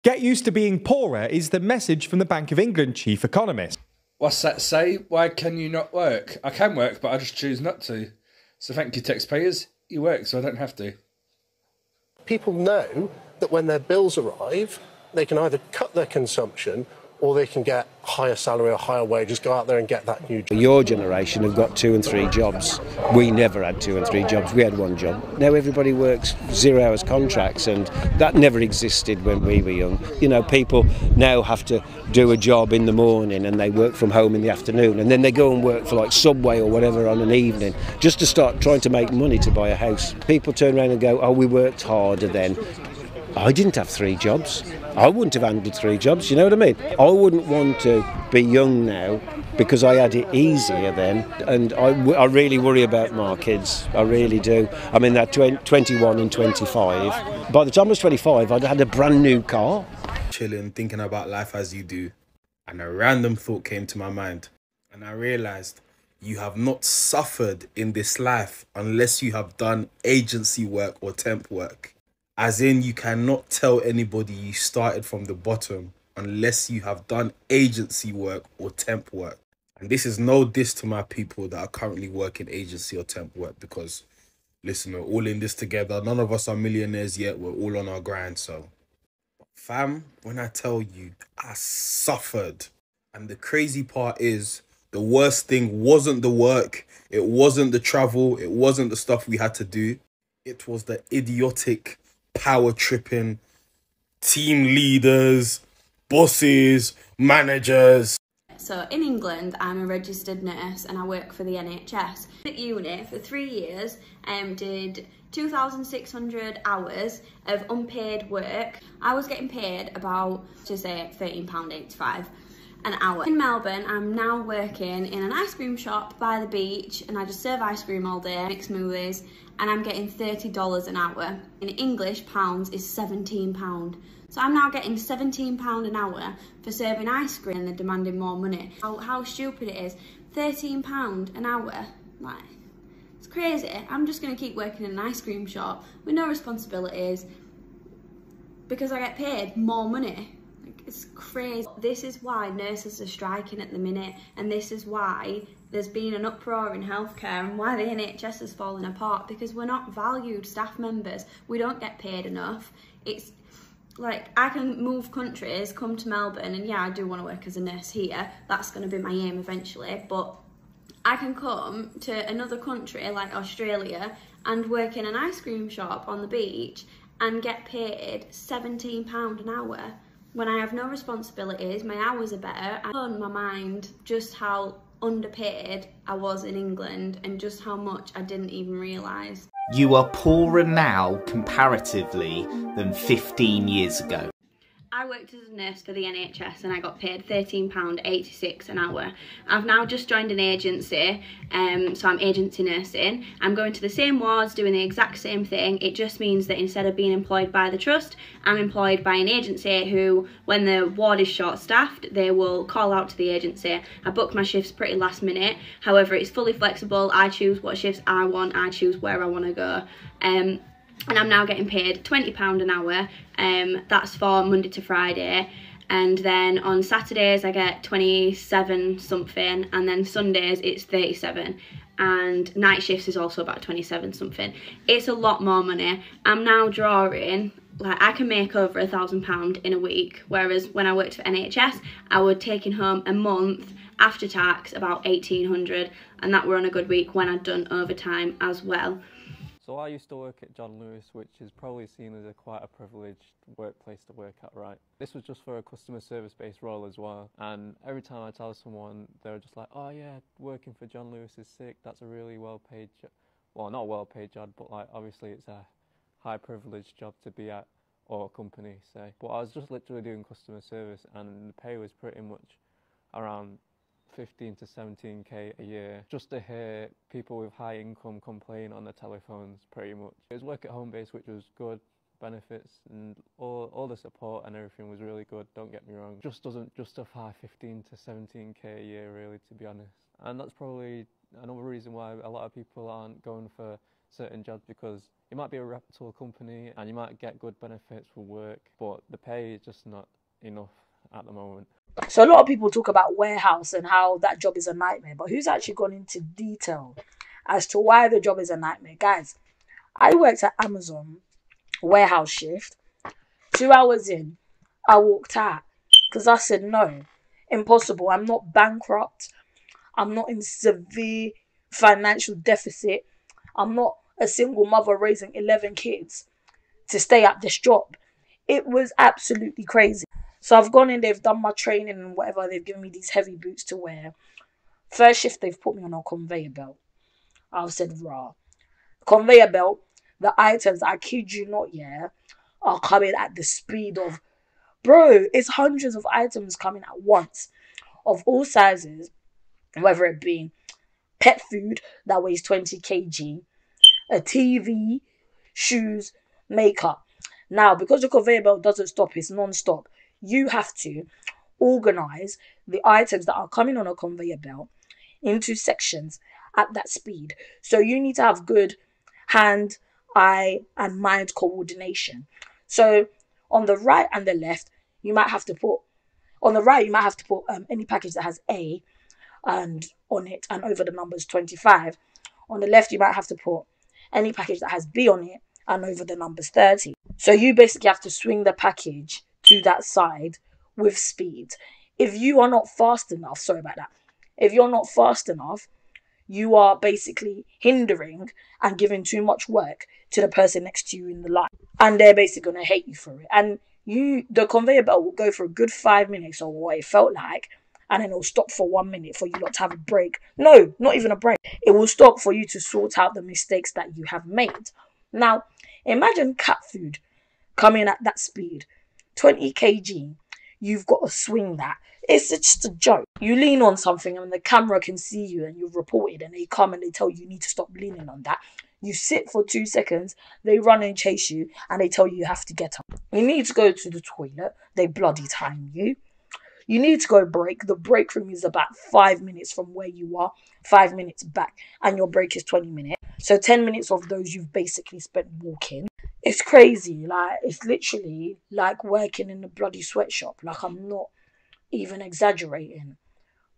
Get used to being poorer is the message from the Bank of England chief economist. What's that say? Why can you not work? I can work, but I just choose not to. So thank you, taxpayers. You work, so I don't have to. People know that when their bills arrive, they can either cut their consumption or they can get higher salary or higher wages, go out there and get that new job. Your generation have got 2 and 3 jobs. We never had 2 and 3 jobs. We had 1 job. Now everybody works 0 hours contracts, and that never existed when we were young. You know, people now have to do a job in the morning and they work from home in the afternoon, and then they go and work for like Subway or whatever on an evening just to start trying to make money to buy a house. People turn around and go, oh, we worked harder then. I didn't have 3 jobs. I wouldn't have handled 3 jobs, you know what I mean? I wouldn't want to be young now because I had it easier then, and I really worry about my kids, I really do. I mean, they're 21 and 25. By the time I was 25, I'd had a brand new car. Chilling, thinking about life as you do, and a random thought came to my mind, and I realised you have not suffered in this life unless you have done agency work or temp work. As in, you cannot tell anybody you started from the bottom unless you have done agency work or temp work. And this is no diss to my people that are currently working agency or temp work, because, listen, we're all in this together. None of us are millionaires yet. We're all on our grind, so. But fam, when I tell you, I suffered. And the crazy part is, the worst thing wasn't the work. It wasn't the travel. It wasn't the stuff we had to do. It was the idiotic power tripping team leaders, bosses, managers. So in England, I'm a registered nurse and I work for the NHS. At uni for 3 years, did 2,600 hours of unpaid work. I was getting paid about, to say, £13.85 an hour. In Melbourne, I'm now working in an ice cream shop by the beach, and I just serve ice cream all day, mix smoothies, and I'm getting $30 an hour. In English, pounds is £17. So I'm now getting £17 an hour for serving ice cream, and they're demanding more money. How stupid it is. £13 an hour, like, it's crazy. I'm just gonna keep working in an ice cream shop with no responsibilities because I get paid more money. It's crazy. This is why nurses are striking at the minute, and this is why there's been an uproar in healthcare and why the NHS is falling apart, because we're not valued staff members. We don't get paid enough. It's like, I can move countries, come to Melbourne, and yeah, I do want to work as a nurse here. That's going to be my aim eventually, but I can come to another country like Australia and work in an ice cream shop on the beach and get paid £17 an hour. When I have no responsibilities, my hours are better. I blown my mind just how underpaid I was in England and just how much I didn't even realise. You are poorer now, comparatively, than 15 years ago. I worked as a nurse for the NHS and I got paid £13.86 an hour. I've now just joined an agency, so I'm agency nursing. I'm going to the same wards, doing the exact same thing. It just means that instead of being employed by the trust, I'm employed by an agency who, when the ward is short-staffed, they will call out to the agency. I book my shifts pretty last minute. However, it's fully flexible. I choose what shifts I want. I choose where I want to go. And I'm now getting paid £20 an hour. That's for Monday to Friday, and then on Saturdays I get 27 something, and then Sundays it's 37, and night shifts is also about 27 something. It's a lot more money. I'm now drawing, like, I can make over £1,000 in a week, whereas when I worked for NHS I was taking home a month after tax about 1,800, and that were on a good week when I'd done overtime as well. So I used to work at John Lewis, which is probably seen as quite a privileged workplace to work at, right? This was just for a customer service-based role as well. And every time I tell someone, they're just like, oh yeah, working for John Lewis is sick. That's a really well-paid job. Well, not a well-paid job, but like obviously it's a high-privileged job to be at, or a company, say. But I was just literally doing customer service, and the pay was pretty much around 15 to 17k a year, just to hear people with high income complain on the telephones, pretty much. It was work at home based, which was good, benefits, and all the support and everything was really good, don't get me wrong. Just doesn't justify 15 to 17k a year, really, to be honest. And that's probably another reason why a lot of people aren't going for certain jobs because it might be a reputable company and you might get good benefits for work, but the pay is just not enough at the moment. So a lot of people talk about warehouse and how that job is a nightmare, but who's actually gone into detail as to why the job is a nightmare? Guys, I worked at Amazon warehouse shift. 2 hours in, I walked out because I said no, impossible. I'm not bankrupt. I'm not in severe financial deficit. I'm not a single mother raising 11 kids to stay at this job. It was absolutely crazy. So I've gone in, they've done my training and whatever. They've given me these heavy boots to wear. First shift, they've put me on a conveyor belt. I've said, rah. Conveyor belt, the items, I kid you not, yeah, are coming at the speed of, bro, it's hundreds of items coming at once of all sizes, whether it be pet food that weighs 20 kg, a TV, shoes, makeup. Now, because the conveyor belt doesn't stop, it's non-stop, you have to organize the items that are coming on a conveyor belt into sections at that speed. So you need to have good hand, eye, and mind coordination. So on the right and the left, you might have to put, on the right, you might have to put any package that has A and on it and over the numbers 25. On the left, you might have to put any package that has B on it and over the numbers 30. So you basically have to swing the package to that side with speed. If you are not fast enough, sorry about that, if you're not fast enough, you are basically hindering and giving too much work to the person next to you in the line. And they're basically going to hate you for it. And the conveyor belt will go for a good 5 minutes or what it felt like, and then it'll stop for 1 minute for you lot to have a break. No, not even a break. It will stop for you to sort out the mistakes that you have made. Now, imagine cat food coming at that speed. 20 kg. You've got to swing that. It's just a joke. You lean on something and the camera can see you and you've reported and they come and they tell you need to stop leaning on that. You sit for 2 seconds, they run and chase you and they tell you you have to get up. You need to go to the toilet, they bloody time you. You need to go break. The break room is about 5 minutes from where you are, 5 minutes back, and your break is 20 minutes. So 10 minutes of those you've basically spent walking. It's crazy. Like, it's literally like working in a bloody sweatshop. Like, I'm not even exaggerating.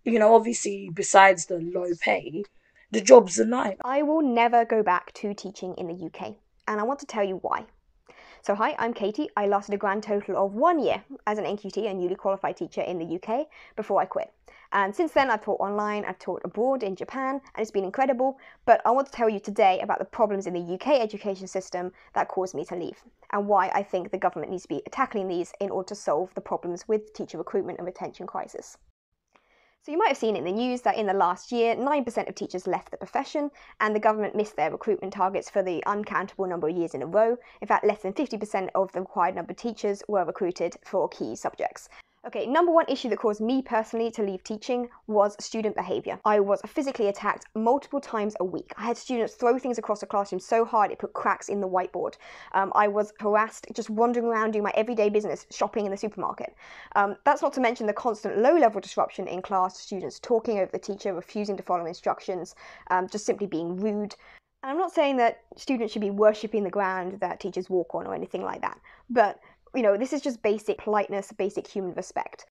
You know, obviously, besides the low pay, the job's a nightmare. I will never go back to teaching in the UK, and I want to tell you why. So hi, I'm Katie. I lasted a grand total of 1 year as an NQT, a newly qualified teacher in the UK, before I quit. And since then, I've taught online, I've taught abroad in Japan, and it's been incredible. But I want to tell you today about the problems in the UK education system that caused me to leave, and why I think the government needs to be tackling these in order to solve the problems with teacher recruitment and retention crisis. So you might have seen in the news that in the last year, 9% of teachers left the profession, and the government missed their recruitment targets for the uncountable number of years in a row. In fact, less than 50% of the required number of teachers were recruited for key subjects. Okay, number one issue that caused me personally to leave teaching was student behaviour. I was physically attacked multiple times a week. I had students throw things across the classroom so hard it put cracks in the whiteboard. I was harassed just wandering around doing my everyday business, shopping in the supermarket. That's not to mention the constant low-level disruption in class, students talking over the teacher, refusing to follow instructions, just simply being rude. And I'm not saying that students should be worshipping the ground that teachers walk on or anything like that, but you know, this is just basic politeness, basic human respect.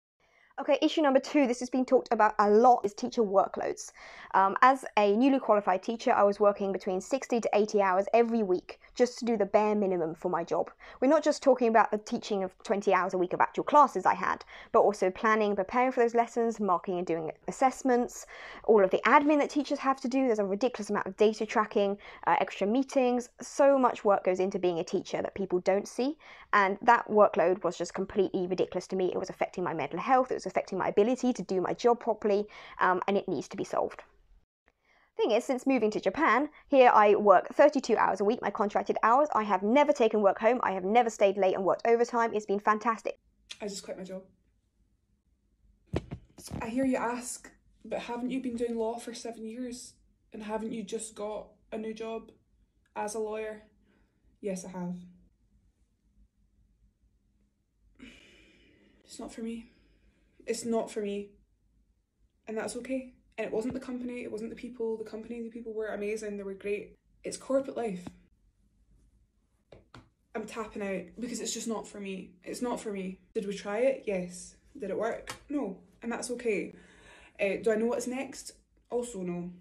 Okay, issue number two, this has been talked about a lot, is teacher workloads. As a newly qualified teacher, I was working between 60 to 80 hours every week just to do the bare minimum for my job. We're not just talking about the teaching of 20 hours a week of actual classes I had, but also planning, preparing for those lessons, marking and doing assessments, all of the admin that teachers have to do. There's a ridiculous amount of data tracking, extra meetings. So much work goes into being a teacher that people don't see, and that workload was just completely ridiculous to me. It was affecting my mental health, it was affecting my ability to do my job properly, and it needs to be solved. Thing is, since moving to Japan, here I work 32 hours a week, my contracted hours. I have never taken work home. I have never stayed late and worked overtime. It's been fantastic. I just quit my job. I hear you ask, but haven't you been doing law for 7 years? And haven't you just got a new job as a lawyer? Yes, I have. It's not for me. It's not for me. And that's okay. And it wasn't the company, it wasn't the people. The company, the people were amazing, they were great. It's corporate life. I'm tapping out because it's just not for me. It's not for me. Did we try it? Yes. Did it work? No. And that's okay. Do I know what's next? Also no.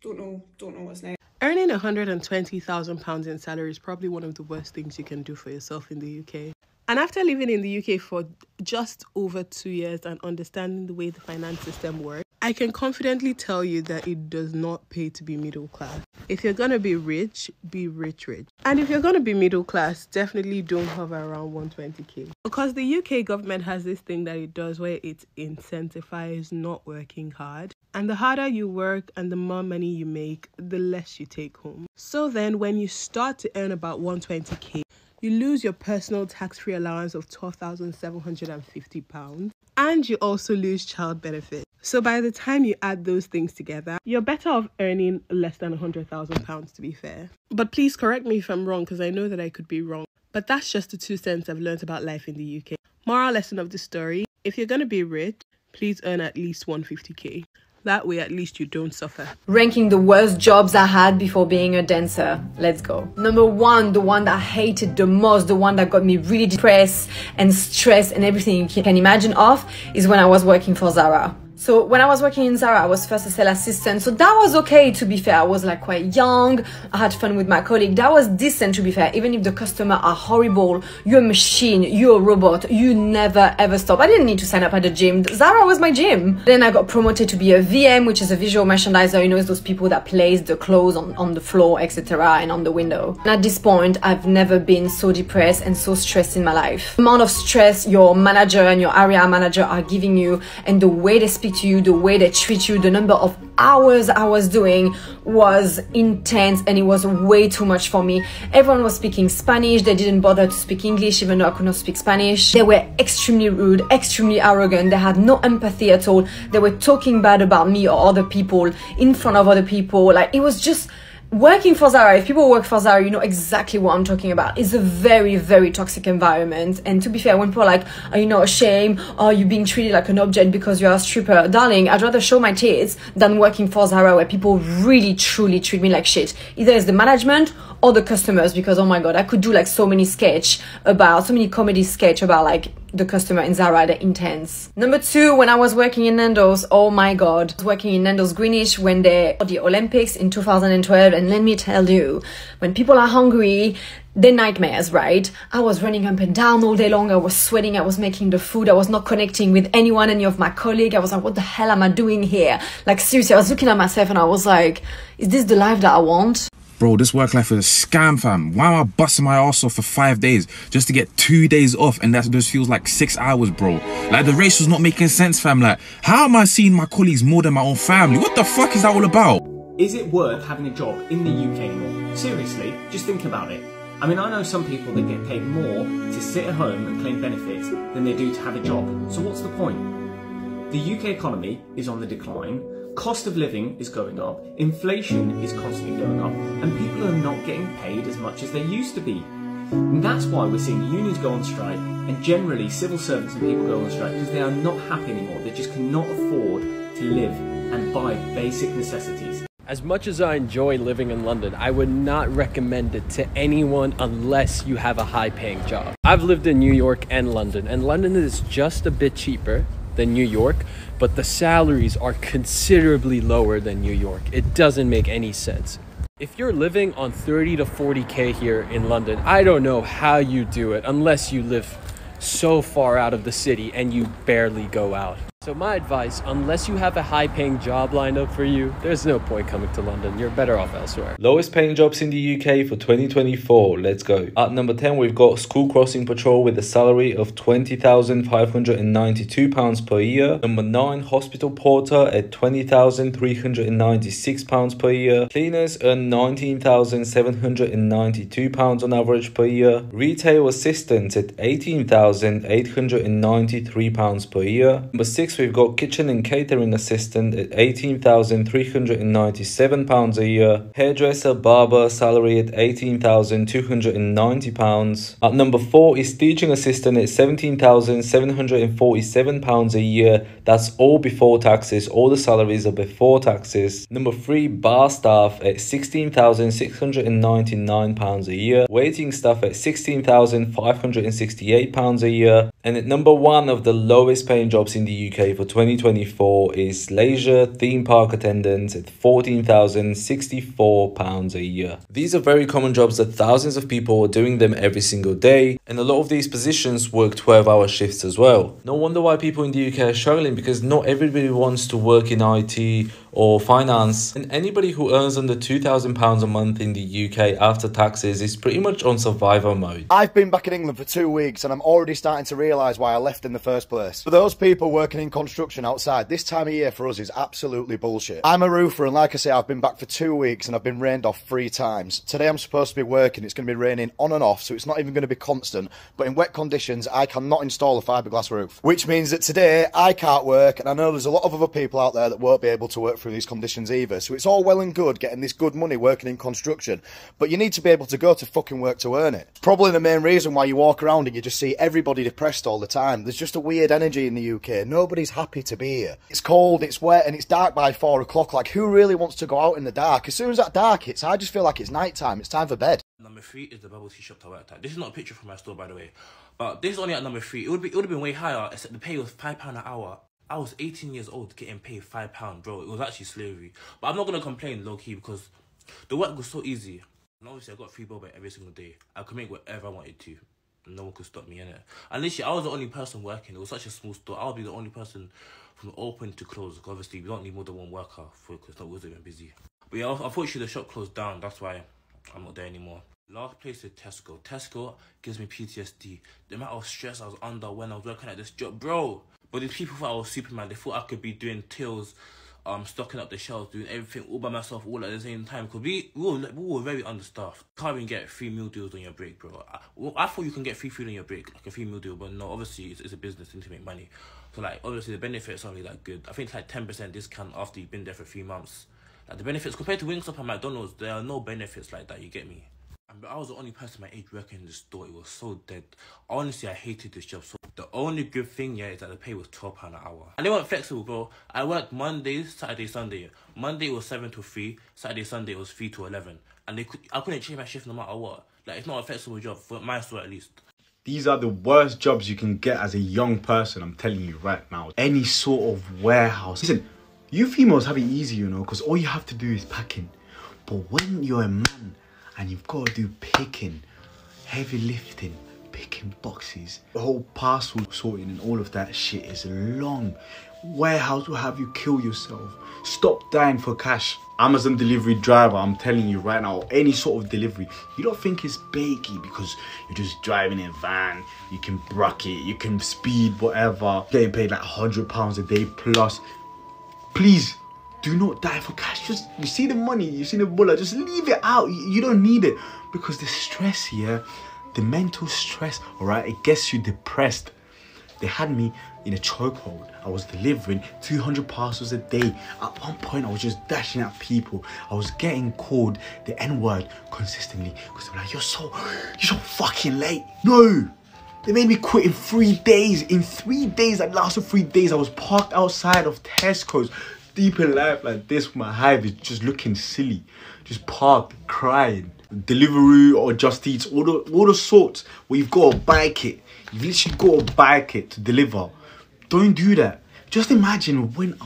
Don't know what's next. Earning £120,000 in salary is probably one of the worst things you can do for yourself in the UK. And after living in the UK for just over 2 years and understanding the way the finance system works, I can confidently tell you that it does not pay to be middle class. If you're going to be rich, be rich. And if you're going to be middle class, definitely don't hover around 120k. Because the UK government has this thing that it does where it incentivizes not working hard. And the harder you work and the more money you make, the less you take home. So then when you start to earn about 120k, you lose your personal tax-free allowance of £12,750 and you also lose child benefit. So by the time you add those things together, you're better off earning less than £100,000 to be fair. But please correct me if I'm wrong because I know that I could be wrong. But that's just the 2 cents I've learned about life in the UK. Moral lesson of the story, if you're going to be rich, please earn at least 150k. That way, at least you don't suffer. Ranking the worst jobs I had before being a dancer. Let's go. Number 1, the one that I hated the most, the one that got me really depressed and stressed and everything you can imagine of, is when I was working for Zara. So when I was working in Zara, I was first a sales assistant. So that was okay, to be fair. I was like quite young. I had fun with my colleague. That was decent, to be fair. Even if the customer are horrible, you're a machine, you're a robot, you never ever stop. I didn't need to sign up at the gym. Zara was my gym. Then I got promoted to be a VM, which is a visual merchandiser. You know, it's those people that place the clothes on the floor, etc. and on the window. And at this point, I've never been so depressed and so stressed in my life. The amount of stress your manager and your area manager are giving you and the way they speak to you, the way they treat you, the number of hours I was doing was intense and it was way too much for me. Everyone was speaking Spanish. They didn't bother to speak English even though I could not speak Spanish. They were extremely rude, extremely arrogant. They had no empathy at all. They were talking bad about me or other people in front of other people. Like, it was just working for Zara. If people work for Zara, you know exactly what I'm talking about. It's a very, very toxic environment. And to be fair, when people are like, are you not ashamed? Or are you being treated like an object because you're a stripper? Darling, I'd rather show my tits than working for Zara where people really, truly treat me like shit. Either it's the management or the customers, because oh my god, I could do like so many comedy sketch about like the customer in Zara. They're intense. Number 2, when I was working in Nando's, oh my god, I was working in Nando's Greenwich when they the Olympics in 2012, and let me tell you, when people are hungry, they're nightmares, right? I was running up and down all day long. I was sweating. I was making the food. I was not connecting with anyone, any of my colleagues. I was like, what the hell am I doing here? Like, seriously, I was looking at myself and I was like, is this the life that I want? Bro, this work life is a scam, fam. Why am I busting my ass off for 5 days just to get 2 days off? And that just feels like 6 hours, bro. Like, the ratio's not making sense, fam. Like, how am I seeing my colleagues more than my own family? What the fuck is that all about? Is it worth having a job in the UK anymore? Seriously, just think about it. I mean, I know some people that get paid more to sit at home and claim benefits than they do to have a job. So what's the point? The UK economy is on the decline. Cost of living is going up, inflation is constantly going up, and people are not getting paid as much as they used to be. And that's why we're seeing unions go on strike, and generally civil servants and people go on strike, because they are not happy anymore. They just cannot afford to live and buy basic necessities. As much as I enjoy living in London, I would not recommend it to anyone unless you have a high-paying job. I've lived in New York and London is just a bit cheaper than New York, but the salaries are considerably lower than New York. It doesn't make any sense. If you're living on 30 to 40k here in London, I don't know how you do it unless you live so far out of the city and you barely go out. So my advice, unless you have a high-paying job lined up for you, there's no point coming to London. You're better off elsewhere. Lowest paying jobs in the UK for 2024. Let's go. At number 10, we've got School Crossing Patrol with a salary of £20,592 per year. Number 9, Hospital Porter at £20,396 per year. Cleaners earn £19,792 on average per year. Retail assistants at £18,893 per year. Number 6, 6, we've got kitchen and catering assistant at £18,397 a year. Hairdresser, barber, salary at £18,290. At number 4 is teaching assistant at £17,747 a year. That's all before taxes. All the salaries are before taxes. Number 3, bar staff at £16,699 a year. Waiting staff at £16,568 a year. And at number 1 of the lowest paying jobs in the UK for 2024 is leisure theme park attendants at £14,064 a year. These are very common jobs that thousands of people are doing them every single day, and a lot of these positions work 12-hour shifts as well. No wonder why people in the UK are struggling, because not everybody wants to work in IT or finance, and anybody who earns under £2,000 a month in the UK after taxes is pretty much on survivor mode. I've been back in England for 2 weeks and I'm already starting to realise why I left in the first place. For those people working in construction outside, this time of year for us is absolutely bullshit. I'm a roofer, and like I say, I've been back for 2 weeks and I've been rained off 3 times. Today I'm supposed to be working, it's going to be raining on and off, so it's not even going to be constant, but in wet conditions I cannot install a fiberglass roof. Which means that today I can't work, and I know there's a lot of other people out there that won't be able to work through these conditions either. So it's all well and good getting this good money working in construction, but you need to be able to go to fucking work to earn it. Probably the main reason why you walk around and you just see everybody depressed all the time. There's just a weird energy in the UK. Nobody's happy to be here. It's cold, it's wet, and it's dark by 4 o'clock. Like, who really wants to go out in the dark? As soon as that dark hits, I just feel like it's night time. It's time for bed. Number 3 is the bubble tea shop I worked at. This is not a picture from my store, by the way, but this is only at number 3. It would have been way higher, except the pay was £5 an hour. I was 18 years old getting paid £5, bro. It was actually slavery. But I'm not going to complain, low-key, because the work was so easy. And obviously, I got free boba every single day. I could make whatever I wanted to. No one could stop me, innit? And literally, I was the only person working. It was such a small store. I'll be the only person from open to close. Obviously, we don't need more than one worker because that wasn't even busy. But yeah, unfortunately, the shop closed down. That's why I'm not there anymore. Last place is Tesco. Tesco gives me PTSD. The amount of stress I was under when I was working at this job, bro. But these people thought I was Superman. They thought I could be doing tills, stocking up the shelves, doing everything all by myself, all at the same time. Because we were very understaffed. Can't even get free meal deals on your break, bro. I thought you can get free food on your break, like a free meal deal, but no, obviously it's a business thing to make money. So like, obviously the benefits aren't really that good. I think it's like 10% discount after you've been there for 3 months. Like the benefits compared to Wingstop and McDonald's, there are no benefits like that. You get me? But I was the only person my age working in the store. It was so dead. Honestly, I hated this job. So the only good thing, yeah, is that the pay was £12 an hour. And they weren't flexible, bro. I worked Mondays, Saturday, Sunday. Monday was 7 to 3. Saturday, Sunday was 3 to 11. And I couldn't change my shift no matter what. Like, it's not a flexible job, for my store at least. These are the worst jobs you can get as a young person, I'm telling you right now. Any sort of warehouse. Listen, you females have it easy, you know, because all you have to do is packing. But when you're a man and you've got to do picking, heavy lifting, picking boxes, the whole parcel sorting and all of that shit is long. Warehouse will have you kill yourself. Stop dying for cash. Amazon delivery driver, I'm telling you right now, any sort of delivery, you don't think it's bakey because you're just driving in a van, you can bracket, you can speed, whatever, getting paid like £100 a day plus. Please, do not die for cash. Just, you see the money, you see the bullet, just leave it out. You don't need it, because the stress here, the mental stress, all right, it gets you depressed. They had me in a chokehold. I was delivering 200 parcels a day. At one point, I was just dashing at people. I was getting called the N-word consistently because they're like, you're so fucking late. No, they made me quit in 3 days. In 3 days, that lasted 3 days, I was parked outside of Tesco's, deep in life like this, with my hive is just looking silly, just parked, crying. Delivery or Just Eats, all the sorts where you've got a bike it. You've literally got a bike it to deliver. Don't do that. Just imagine winter,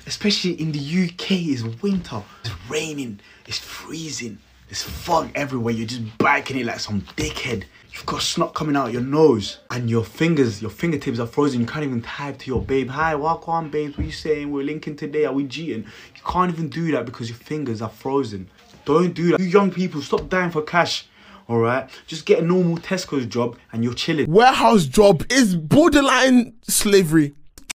especially in the UK. It's winter, it's raining, it's freezing, there's fog everywhere. You're just biking it like some dickhead. You've got snot coming out your nose and your fingertips are frozen. You can't even type to your babe, hi, walk on babes, what you saying? We're linking today, are we cheating? You can't even do that because your fingers are frozen. Don't do that. You young people, stop dying for cash, all right? Just get a normal Tesco's job and you're chilling. Warehouse job is borderline slavery.